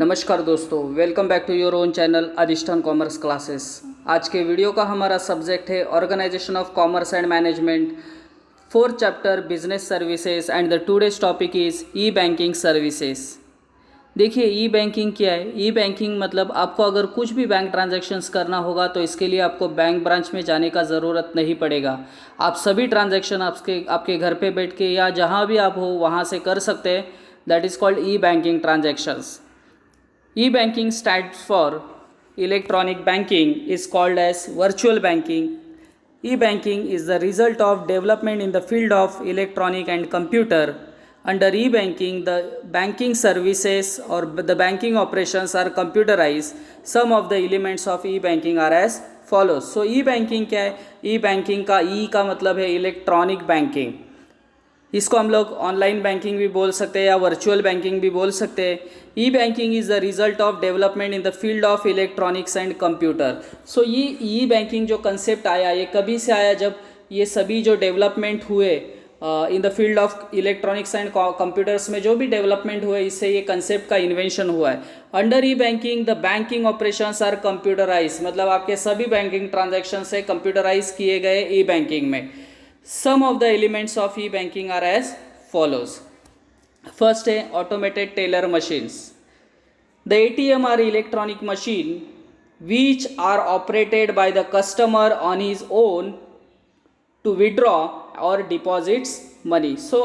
नमस्कार दोस्तों, welcome back to your own channel Adhishthan commerce classes. आज के वीडियो का हमारा सब्जेक्ट है organisation of commerce and management, fourth chapter business services and the today's topic is e banking services. देखिए, e banking क्या है। ई बैंकिंग मतलब आपको अगर कुछ भी बैंक ट्रांजैक्शंस करना होगा तो इसके लिए आपको बैंक ब्रांच में जाने का ज़रूरत नहीं पड़ेगा। आप सभी ट्रांजैक्शन आपके घर पे बैठ के या जहाँ भी आप हो वहाँ से कर सकते हैं। That is called E banking transactions. E-banking stands for electronic banking, is called as virtual banking. E-banking is the result of development in the field of electronic and computer. Under e-banking, the banking services or the banking operations are computerized. Some of the elements of e-banking are as follows. So e-banking क्या है? E-banking का E का मतलब है electronic banking. इसको हम लोग online banking भी बोल सकते हैं या वर्चुअल बैंकिंग भी बोल सकते हैं। E banking is the result of development in the field of electronics and computer. So ये ई बैंकिंग जो कंसेप्ट आया, ये कभी से आया? जब ये सभी जो डेवलपमेंट हुए इन the field of electronics and computers में जो भी डेवलपमेंट हुए, इससे ये कंसेप्ट का इन्वेंशन हुआ है। Under e banking the banking operations are computerise, मतलब आपके सभी बैंकिंग ट्रांजेक्शन से कंप्यूटराइज किए गए ई बैंकिंग में। Some of the elements of e-banking are as follows. First है automated teller machines. The ATM are electronic machine which are operated by the customer on his own to withdraw or deposits money. So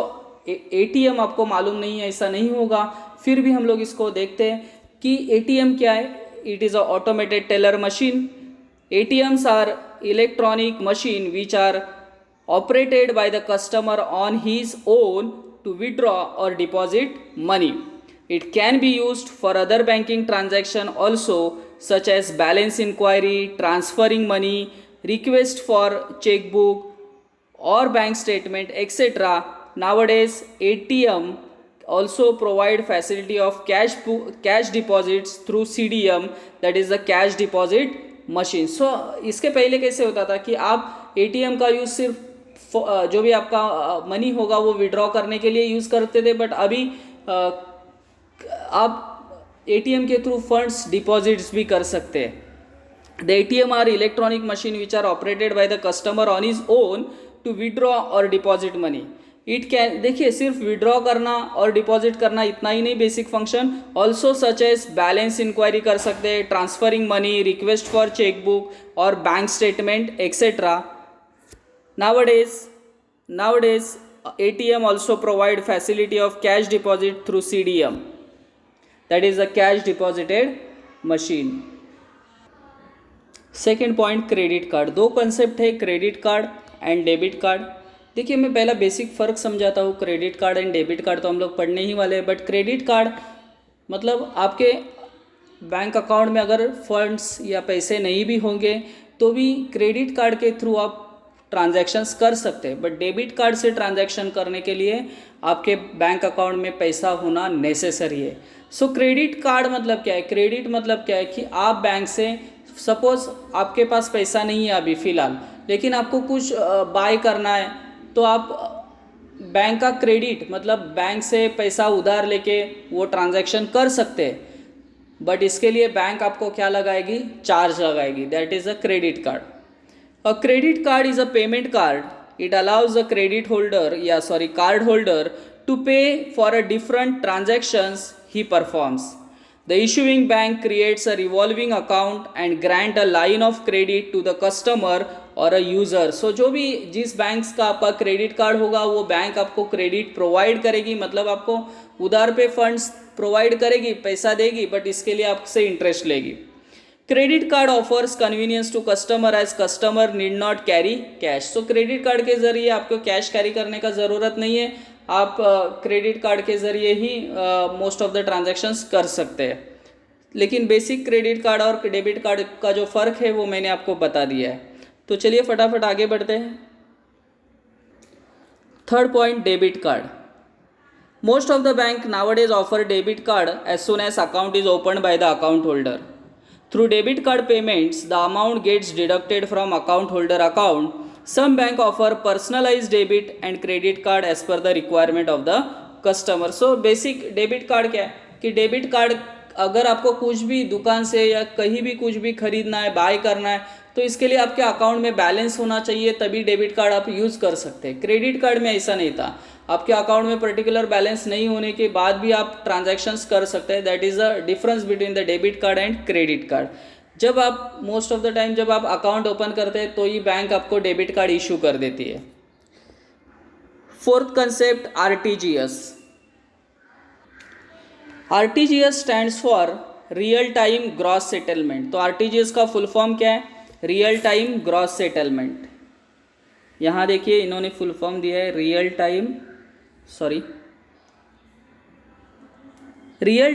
ATM आपको मालूम नहीं है, ऐसा नहीं होगा, फिर भी हम लोग इसको देखते हैं कि ATM क्या है. It is a automated teller machine. ATMs are electronic machine which are operated by the customer on his own to withdraw or deposit money. It can be used for other banking transaction also, such as balance inquiry, transferring money, request for checkbook or bank statement, etc. Nowadays ATM also provide facility of cash deposits through CDM, that is the cash deposit machine. So इसके पहले कैसे होता था कि आप ATM का use सिर्फ जो भी आपका मनी होगा वो विड्रॉ करने के लिए यूज़ करते थे, बट अभी आप एटीएम के थ्रू फंड्स डिपॉजिट्स भी कर सकते हैं। The ATM are electronic machine which are operated by the customer on his own to withdraw और डिपॉजिट मनी। इट कैन, देखिए, सिर्फ विड्रॉ करना और डिपॉजिट करना इतना ही नहीं, basic function also such as balance inquiry कर सकते हैं, transferring money, request for chequebook और bank statement etcetera. Nowadays, ATM also provide facility of cash deposit through CDM, that is a cash deposited machine. Second point, credit card. दो concept है, credit card and debit card. देखिए, मैं पहला basic फ़र्क समझाता हूँ। Credit card and debit card तो हम लोग पढ़ने ही वाले हैं, बट क्रेडिट कार्ड मतलब आपके बैंक अकाउंट में अगर फंड्स या पैसे नहीं भी होंगे तो भी क्रेडिट कार्ड के थ्रू आप ट्रांजैक्शंस कर सकते हैं। बट डेबिट कार्ड से ट्रांजैक्शन करने के लिए आपके बैंक अकाउंट में पैसा होना नेसेसरी है। सो क्रेडिट कार्ड मतलब क्या है? क्रेडिट मतलब क्या है कि आप बैंक से, सपोज आपके पास पैसा नहीं है अभी फ़िलहाल, लेकिन आपको कुछ बाय करना है, तो आप बैंक का क्रेडिट मतलब बैंक से पैसा उधार लेके वो ट्रांजैक्शन कर सकते हैं, बट इसके लिए बैंक आपको क्या लगाएगी? चार्ज लगाएगी। That is a credit card. A credit card is a payment card. It allows the card holder to pay for a different transactions he performs. The issuing bank creates a revolving account and grant a line of credit to the customer or a user. So जो भी जिस bank का आपका credit card होगा वो bank आपको credit provide करेगी, मतलब आपको उधार पे फंड्स प्रोवाइड करेगी, पैसा देगी, बट इसके लिए आपसे इंटरेस्ट लेगी। Credit card offers convenience to customer as customer need not carry cash. So credit card के ज़रिए आपको कैश कैरी करने का ज़रूरत नहीं है, आप क्रेडिट कार्ड के ज़रिए ही मोस्ट ऑफ द ट्रांजैक्शंस कर सकते हैं। लेकिन बेसिक क्रेडिट कार्ड और डेबिट कार्ड का जो फ़र्क है वो मैंने आपको बता दिया है। तो चलिए फटाफट आगे बढ़ते हैं। Third point, debit card. Most of the bank nowadays offer debit card as soon as account is open by the account holder. Through debit card payments, the amount gets deducted from account holder account. Some bank offer personalized debit and credit card as per the requirement of the customer. So basic debit card क्या है कि debit card अगर आपको कुछ भी दुकान से या कहीं भी कुछ भी खरीदना है, बाय करना है, तो इसके लिए आपके अकाउंट में बैलेंस होना चाहिए, तभी डेबिट कार्ड आप यूज़ कर सकते हैं। क्रेडिट कार्ड में ऐसा नहीं था, आपके अकाउंट में पर्टिकुलर बैलेंस नहीं होने के बाद भी आप ट्रांजैक्शंस कर सकते हैं। That is the difference between the debit card and credit card. जब आप मोस्ट ऑफ द टाइम जब आप अकाउंट ओपन करते हैं तो ये बैंक आपको डेबिट कार्ड इशू कर देती है। Fourth concept RTGS. RTGS stands for real time gross settlement. तो आरटीजीएस का फुल फॉर्म क्या है? Real time gross settlement. यहाँ देखिए इन्होंने फुल फॉर्म दिया है real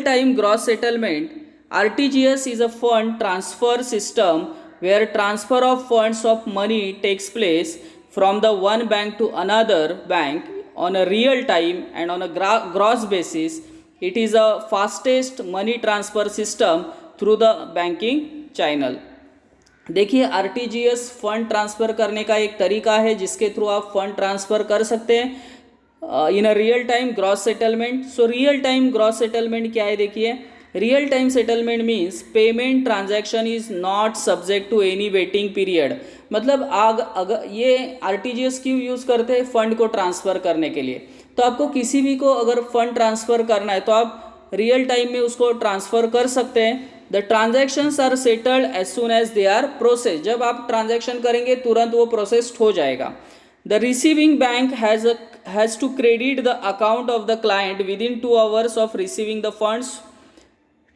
time gross settlement. RTGS is a fund transfer system where transfer of funds of money takes place from the one bank to another bank on a real time and on a gross basis. It is a fastest money transfer system through the banking channel. देखिए RTGS fund transfer करने का एक तरीका है जिसके through आप fund transfer कर सकते हैं in a real time gross settlement. So real time gross settlement क्या है? देखिए real time settlement means payment transaction is not subject to any waiting period. मतलब अगर ये RTGS क्यों यूज़ करते हैं? फंड को ट्रांसफ़र करने के लिए। तो आपको किसी भी को अगर फंड ट्रांसफ़र करना है तो आप रियल टाइम में उसको ट्रांसफ़र कर सकते हैं। The transactions are settled as soon as they are process. जब आप ट्रांजैक्शन करेंगे तुरंत वो प्रोसेस्ड हो जाएगा। The receiving bank has to credit the account of the client within 2 hours of receiving the funds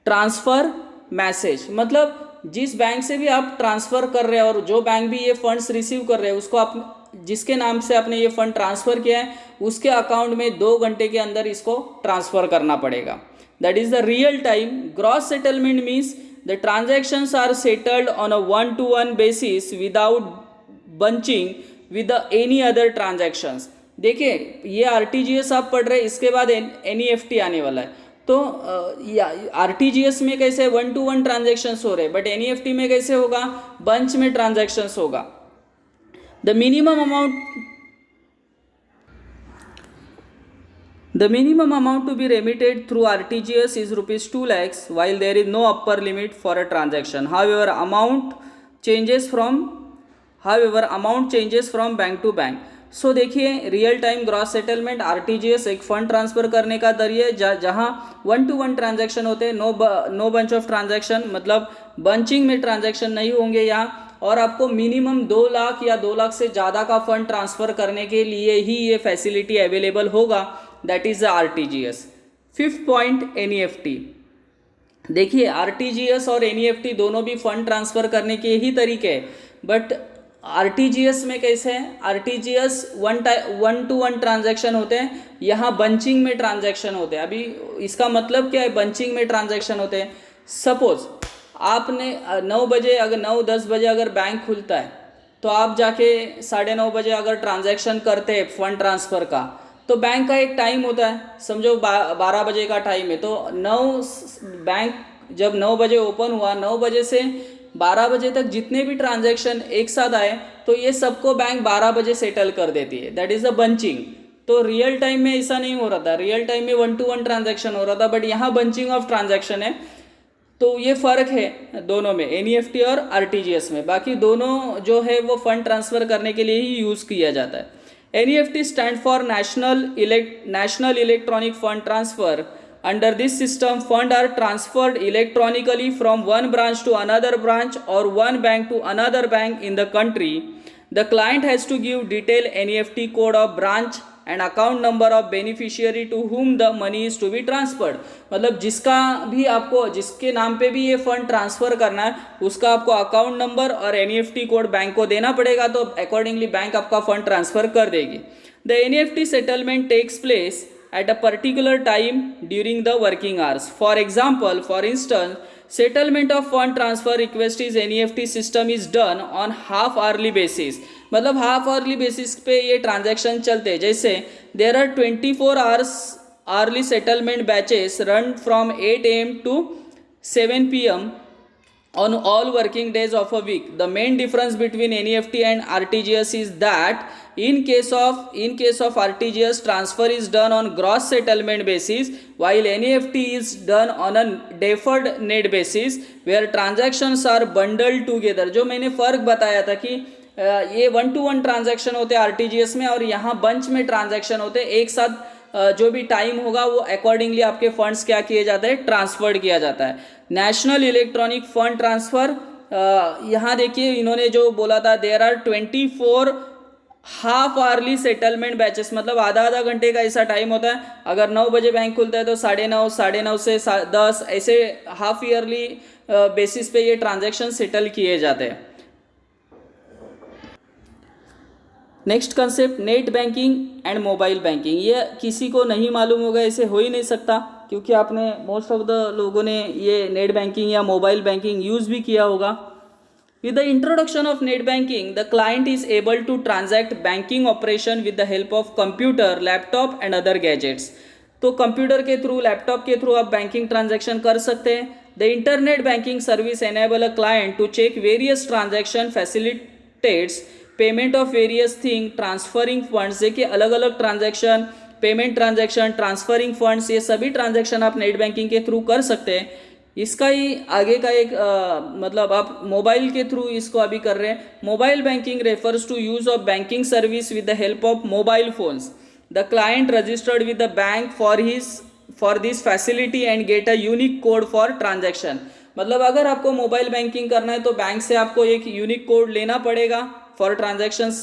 transfer message. मतलब जिस bank से भी आप ट्रांसफ़र कर रहे हैं और जो बैंक भी ये फंड्स रिसीव कर रहे हैं उसको आप जिसके नाम से आपने ये फंड ट्रांसफ़र किया है उसके अकाउंट में 2 घंटे के अंदर इसको ट्रांसफ़र करना पड़ेगा। That is the real time gross settlement means the transactions are settled on a one-to-one basis without bunching with the any other transactions। देखिए ये RTGS आप पढ़ रहे हैं, इसके बाद NEFT आने वाला है। तो RTGS में कैसे 1-to-1 ट्रांजेक्शन्स हो रहे हैं, बट NEFT में कैसे होगा? बंच में ट्रांजेक्शन्स होगा। The minimum amount to be remitted through RTGS is rupees 2 lakhs, while there is no upper limit for a transaction. However, amount changes from bank to bank. So देखिए real time gross settlement RTGS एक fund transfer करने का जरिए जहाँ 1-to-1 transaction होते हैं, no bunch of transaction, मतलब bunching में ट्रांजैक्शन नहीं होंगे यहाँ। और आपको मिनिमम 2 लाख या 2 लाख से ज़्यादा का फंड ट्रांसफ़र करने के लिए ही ये फैसिलिटी अवेलेबल होगा। That is the RTGS। 5th point NEFT। देखिए RTGS और NEFT दोनों भी फंड ट्रांसफ़र करने के ही तरीके हैं, बट RTGS में कैसे है? RTGS 1-to-1 ट्रांजैक्शन होते हैं, यहाँ बंचिंग में ट्रांजैक्शन होते हैं। अभी इसका मतलब क्या है? बंचिंग में ट्रांजैक्शन होते हैं। सपोज आपने 9 बजे अगर 9-10 बजे अगर बैंक खुलता है तो आप जाके 9:30 बजे अगर ट्रांजैक्शन करते हैं फंड ट्रांसफ़र का, तो बैंक का एक टाइम होता है, समझो 12 बजे का टाइम है, तो बैंक जब 9 बजे ओपन हुआ, 9 बजे से 12 बजे तक जितने भी ट्रांजैक्शन एक साथ आए तो ये सबको बैंक 12 बजे सेटल कर देती है। That is the bunching. तो रियल टाइम में ऐसा नहीं हो रहा था, रियल टाइम में 1-to-1 ट्रांजैक्शन हो रहा था, बट यहाँ बंचिंग ऑफ ट्रांजैक्शन है। तो ये फ़र्क है दोनों में, NEFT और RTGS में। बाकी दोनों जो है वो फंड ट्रांसफ़र करने के लिए ही यूज़ किया जाता है। NEFT stand for national electronic fund transfer. Under this system, funds are transferred electronically from one branch to another branch or one bank to another bank in the country. The client has to give detailed NEFT code of branch and account number of beneficiary to whom the money is to be transferred. मतलब जिसके नाम पे भी ये fund transfer करना है उसका आपको अकाउंट नंबर और NEFT कोड बैंक को देना पड़ेगा, तो अकॉर्डिंगली बैंक आपका फंड ट्रांसफ़र कर देगी। The NEFT settlement takes place at a particular time during the working hours. For instance, settlement of fund transfer request is NEFT system is done on half hourly basis. मतलब half hourly basis पे ये transaction चलते हैं। जैसे there are 24 hours hourly settlement batches run from 8 AM to 7 PM on all working days of a week. The main difference between NEFT and RTGS is that in case of RTGS, transfer is done on gross settlement basis, while NEFT is done on a deferred net basis where transactions are bundled together. जो मैंने फ़र्क बताया था कि ये 1-to-1 transaction होते हैं RTGS में और यहाँ बंच में ट्रांजैक्शन होते हैं, एक साथ जो भी टाइम होगा वो अकॉर्डिंगली आपके फंड्स क्या किए जाते हैं, ट्रांसफर्ड किया जाता है. नेशनल इलेक्ट्रॉनिक फंड ट्रांसफ़र, यहाँ देखिए इन्होंने जो बोला था, there are 24 half hourly settlement batches, मतलब आधा घंटे का ऐसा टाइम होता है. अगर 9 बजे बैंक खुलता है तो 9:30 से 10 ऐसे हाफ ईयरली बेसिस पे ये ट्रांजैक्शन सेटल किए जाते हैं. Next concept, net banking and mobile banking. ये किसी को नहीं मालूम होगा, ऐसे हो ही नहीं सकता, क्योंकि आपने मोस्ट ऑफ द लोगों ने ये नेट बैंकिंग या मोबाइल बैंकिंग यूज़ भी किया होगा. With the introduction of net banking, the client is able to transact banking operation with the help of computer, laptop and other gadgets. तो computer के through, laptop के through आप banking transaction कर सकते हैं. The internet banking service enable a client to check various transaction, facilitates payment of various thing, transferring funds. देखिए अलग अलग transaction, payment transaction, transferring funds, ये सभी ट्रांजैक्शन आप नेट बैंकिंग के थ्रू कर सकते हैं. इसका ही आगे का एक मतलब आप मोबाइल के थ्रू इसको अभी कर रहे हैं. Mobile banking refers to use of banking service with the help of mobile phones. The client registered with the bank for this facility and get a unique code for transaction. मतलब अगर आपको mobile banking करना है तो bank से आपको एक unique code लेना पड़ेगा for transactions.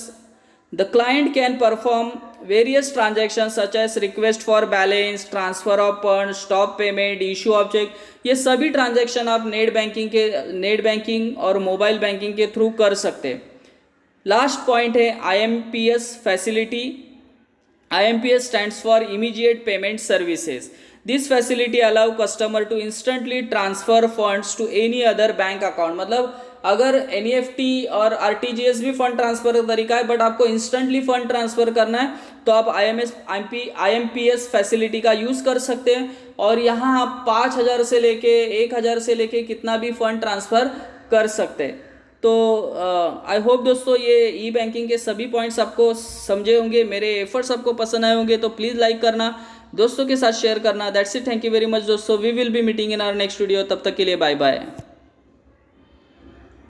The client can perform various transactions such as request for balance, transfer of funds, stop payment, issue of check. ये सभी ट्रांजैक्शन आप नेट बैंकिंग और मोबाइल बैंकिंग के थ्रू कर सकते हैं. लास्ट पॉइंट है IMPS facility. IMPS stands for Immediate Payment Services. This facility allow customer to instantly transfer funds to any other bank account. मतलब अगर NEFT और RTGS भी फंड ट्रांसफर का तरीका है, बट आपको इंस्टेंटली फंड ट्रांसफर करना है तो आप IMPS फैसिलिटी का यूज़ कर सकते हैं. और यहाँ आप 5,000 से लेके 1,000 से लेके कितना भी फंड ट्रांसफ़र कर सकते हैं. तो आई होप दोस्तों ये ई बैंकिंग के सभी पॉइंट्स आपको समझे होंगे, मेरे एफर्ट्स आपको पसंद आए होंगे. तो प्लीज़ लाइक करना, दोस्तों के साथ शेयर करना. That's it, thank you very much दोस्तों. We will be meeting in our next video. तब तक के लिए बाय बाय.